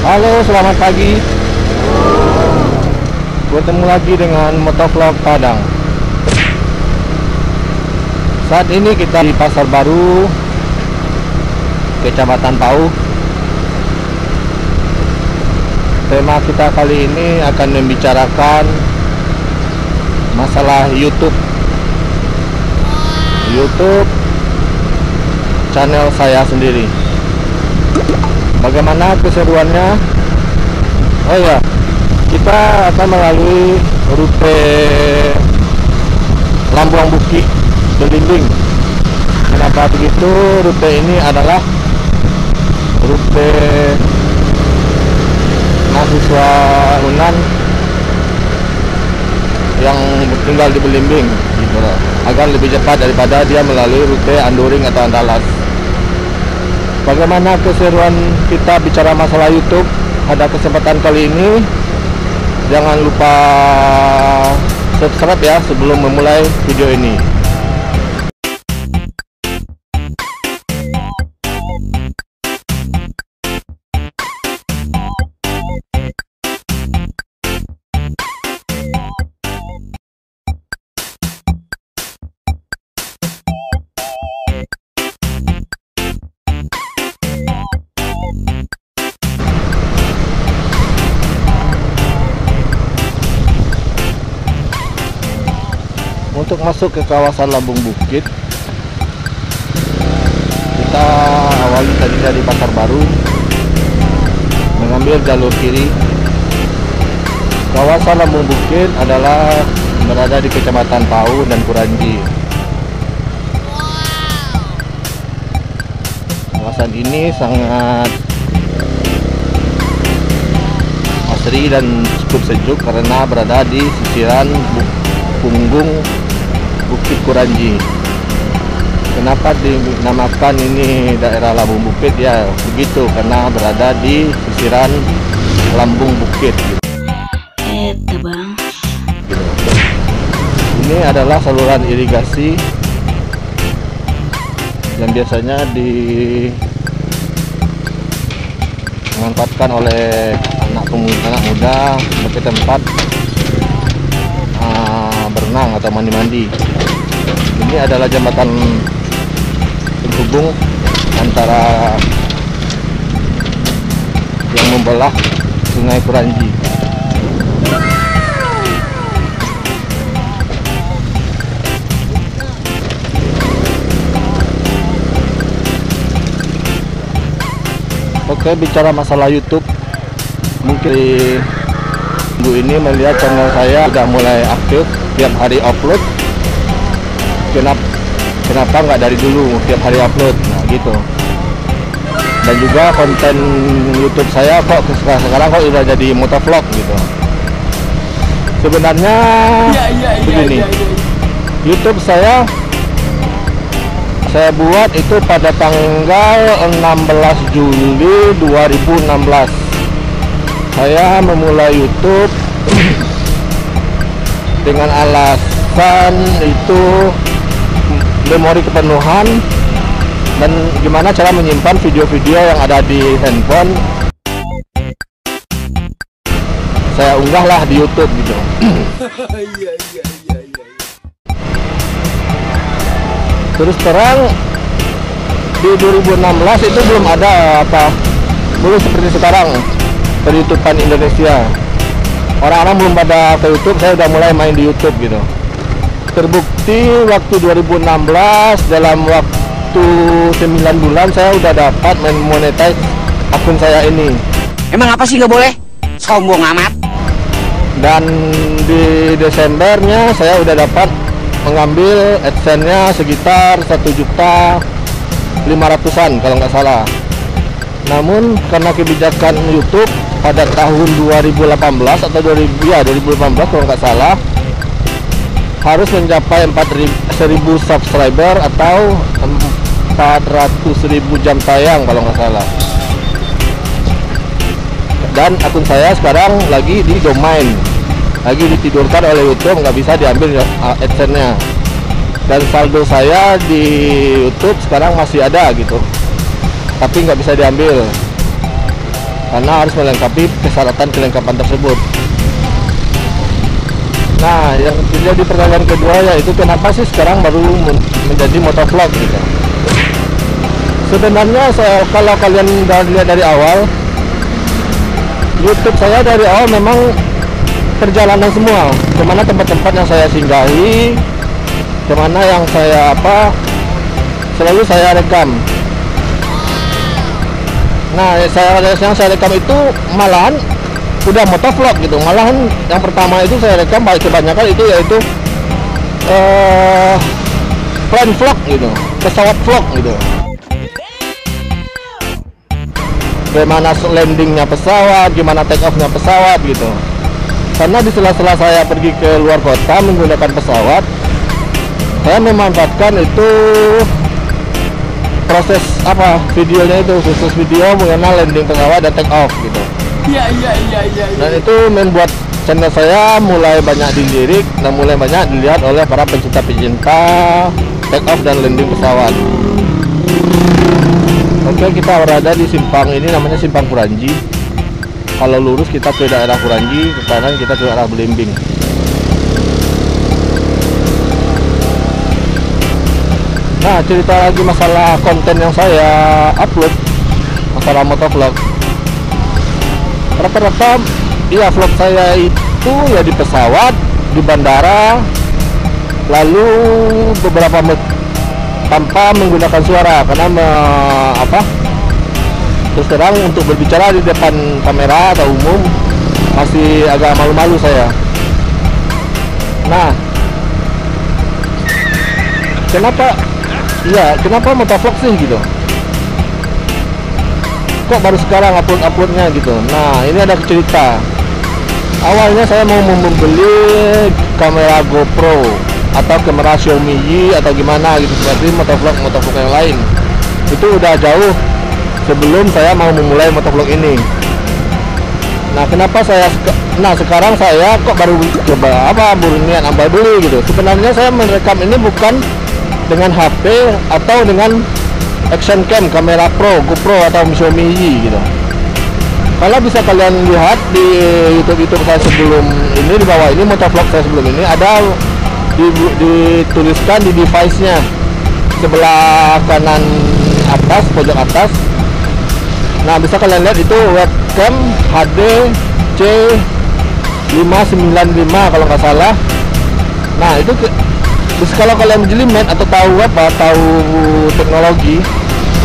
Halo, selamat pagi. Bertemu lagi dengan Motovlog Padang. Saat ini kita di Pasar Baru, Kecamatan Pau. Tema kita kali ini akan membicarakan masalah YouTube channel saya sendiri. Bagaimana keseruannya? Oh ya, kita akan melalui rute Lambung Bukit Belimbing. Kenapa begitu? Rute ini adalah rute mahasiswa Unan yang tinggal di Belimbing, gitu loh, agar lebih cepat daripada dia melalui rute Anduring atau Andalas. Bagaimana keseruan kita bicara masalah YouTube pada kesempatan kali ini? Jangan lupa subscribe ya sebelum memulai video ini. Untuk masuk ke kawasan Lambung Bukit, kita awali tadi dari Pasar Baru, mengambil jalur kiri. Kawasan Lambung Bukit adalah berada di Kecamatan Pau dan Kuranji. Kawasan ini sangat asri dan cukup sejuk karena berada di sisiran punggung Bukit Kuranji. Kenapa dinamakan ini daerah Lambung Bukit? Ya begitu, karena berada di sisiran Lambung Bukit. Bang. Ini adalah saluran irigasi yang biasanya dimanfaatkan oleh anak muda sebagai tempat berenang atau mandi-mandi. Ini adalah jembatan penghubung antara yang membelah Sungai Kuranji. Oke, bicara masalah YouTube, mungkin minggu ini melihat channel saya sudah mulai aktif, tiap hari upload. Kenapa nggak dari dulu tiap hari upload? Nah gitu. Dan juga konten YouTube saya kok sekarang kok udah jadi motovlog gitu. Sebenarnya begini, YouTube saya buat itu pada tanggal 16 Juli 2016. Saya memulai YouTube dengan alasan itu memori kepenuhan dan gimana cara menyimpan video-video yang ada di handphone. Saya unggahlah di YouTube gitu. Terus terang di 2016 itu belum ada belum seperti sekarang per-YouTubean Indonesia. Orang-orang belum pada ke YouTube, saya udah mulai main di YouTube gitu. Terbukti waktu 2016 dalam waktu 9 bulan saya udah dapat monetize akun saya ini. Emang apa sih nggak boleh? Sombong amat. Dan di Desembernya saya udah dapat mengambil AdSense-nya sekitar 1.500.000-an kalau nggak salah. Namun karena kebijakan YouTube pada tahun 2018 atau 2018 kalau nggak salah, harus mencapai 1.000 subscriber atau 400.000 jam tayang kalau nggak salah. Dan akun saya sekarang lagi di domain, lagi ditidurkan oleh YouTube, nggak bisa diambil AdSense-nya. Dan saldo saya di YouTube sekarang masih ada gitu, tapi nggak bisa diambil. karena harus melengkapi persyaratan kelengkapan tersebut. Nah, yang menjadi pertanyaan kedua yaitu kenapa sih sekarang baru menjadi motovlog gitu. Sebenarnya kalau kalian udah lihat dari awal, YouTube saya dari awal memang perjalanan semua, kemana tempat-tempat yang saya singgahi, kemana yang saya selalu saya rekam. Nah, yang saya rekam itu malahan udah motovlog gitu. Malahan yang pertama itu saya rekam kebanyakan itu yaitu plane vlog gitu, pesawat vlog gitu. Gimana landingnya pesawat, gimana take off-nya pesawat gitu. Karena di sela-sela saya pergi ke luar kota menggunakan pesawat, saya memanfaatkan itu proses videonya itu, khusus video mengenai landing pesawat dan take off gitu. Iya. Dan itu membuat channel saya mulai banyak dilirik dan mulai banyak dilihat oleh para pencinta take off dan landing pesawat. Oke, kita berada di simpang ini, namanya Simpang Kuranji. Kalau lurus kita ke daerah Kuranji, ke kanan kita ke arah Belimbing. Nah, cerita lagi masalah konten yang saya upload, masalah motovlog. Rata-rata ya vlog saya itu ya di pesawat, di bandara, lalu beberapa tanpa menggunakan suara karena terus terang untuk berbicara di depan kamera atau umum masih agak malu-malu saya. Nah, kenapa motovlog sih gitu? Kok baru sekarang uploadnya gitu? Nah, ini ada cerita. Awalnya saya mau membeli kamera GoPro atau kamera Xiaomi Y atau gimana gitu, seperti motovlog yang lain. Itu udah jauh sebelum saya mau memulai motovlog ini. Nah, sekarang saya kok baru coba baru niat beli gitu. Sebenarnya saya merekam ini bukan dengan HP atau dengan action cam, kamera pro, GoPro atau Xiaomi Y gitu. Kalau bisa kalian lihat di YouTube saya sebelum ini, di bawah ini motovlog saya sebelum ini ada dituliskan di device-nya sebelah kanan atas, pojok atas. Nah, bisa kalian lihat itu webcam HD C595 kalau nggak salah. Nah, itu kalau kalian jelimet atau tahu teknologi,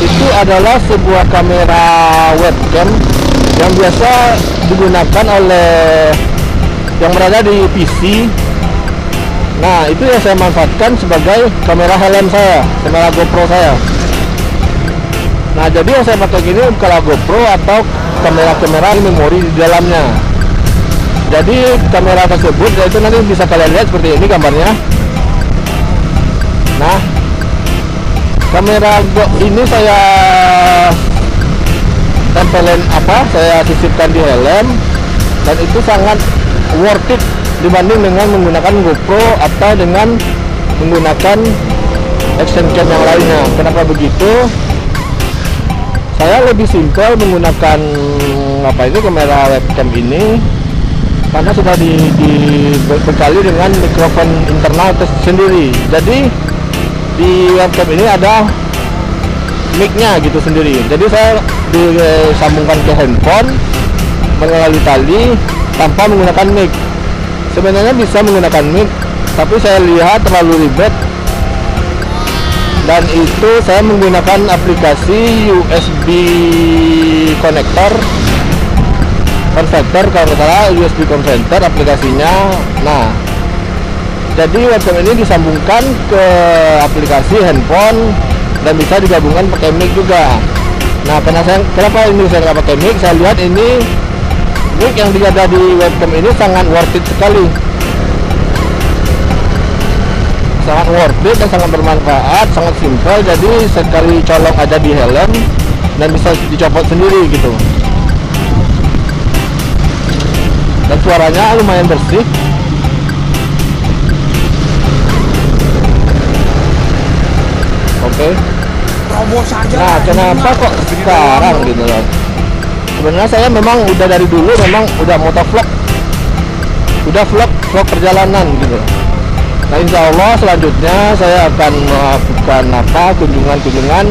itu adalah sebuah kamera webcam yang biasa digunakan oleh yang berada di PC. Nah, itu yang saya manfaatkan sebagai kamera helm saya, kamera GoPro saya. Nah, jadi yang saya pakai gini kalau GoPro atau kamera memori di dalamnya. Jadi kamera tersebut yaitu nanti bisa kalian lihat seperti ini gambarnya. Nah, kamera ini saya tempelin saya sisipkan di helm, dan itu sangat worth it dibanding dengan menggunakan GoPro atau dengan menggunakan action cam yang lainnya. Kenapa begitu? Saya lebih simpel menggunakan kamera webcam ini karena sudah dibekali dengan mikrofon internal sendiri. Jadi di webcam ini ada mic-nya gitu sendiri. Jadi saya disambungkan ke handphone melalui tali tanpa menggunakan mic. Sebenarnya bisa menggunakan mic, tapi saya lihat terlalu ribet, dan itu saya menggunakan aplikasi USB konverter kalau nggak salah, USB converter aplikasinya. Nah, jadi webcam ini disambungkan ke aplikasi handphone dan bisa digabungkan pakai mic juga. Nah, kenapa ini saya nggak pakai mic? Saya lihat ini mic yang ada di webcam ini sangat worth it sekali, sangat worth it dan sangat bermanfaat, sangat simpel. Jadi sekali colok aja di helm dan bisa dicopot sendiri gitu, dan suaranya lumayan bersih. Oke. Terobos aja. Nah, kenapa kok sekarang gitu loh? Sebenarnya saya memang udah dari dulu memang udah motovlog, udah vlog perjalanan gitu. Nah, insya Allah selanjutnya saya akan melakukan kunjungan.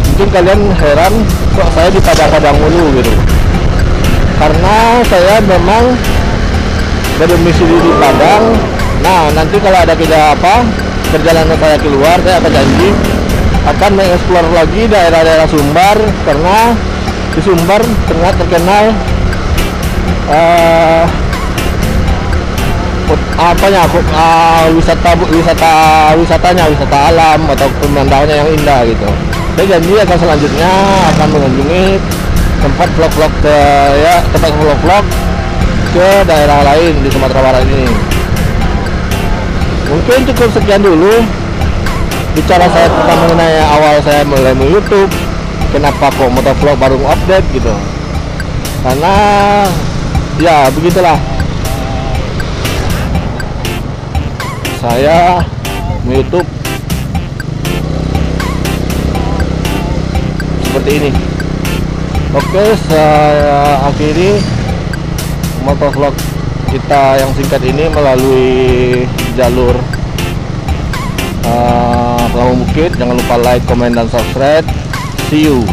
Mungkin kalian heran kok saya di Padang-Padang mulu gitu, karena saya memang berdomisili di Padang. Nah, nanti kalau ada perjalanan saya keluar, saya akan janji akan mengeksplor lagi daerah-daerah Sumbar, karena di Sumbar terkenal wisata alam atau pemandangannya yang indah gitu. Saya janji akan selanjutnya akan mengunjungi tempat vlog-vlog ke daerah lain di Sumatera Barat ini. Mungkin cukup sekian dulu bicara saya tentang mengenai awal saya mulai YouTube, kenapa kok motovlog baru update gitu. Karena ya begitulah, saya YouTube seperti ini. Oke, saya akhiri motovlog kita yang singkat ini melalui jalur Pelamu Bukit. Jangan lupa like, comment, dan subscribe. See you.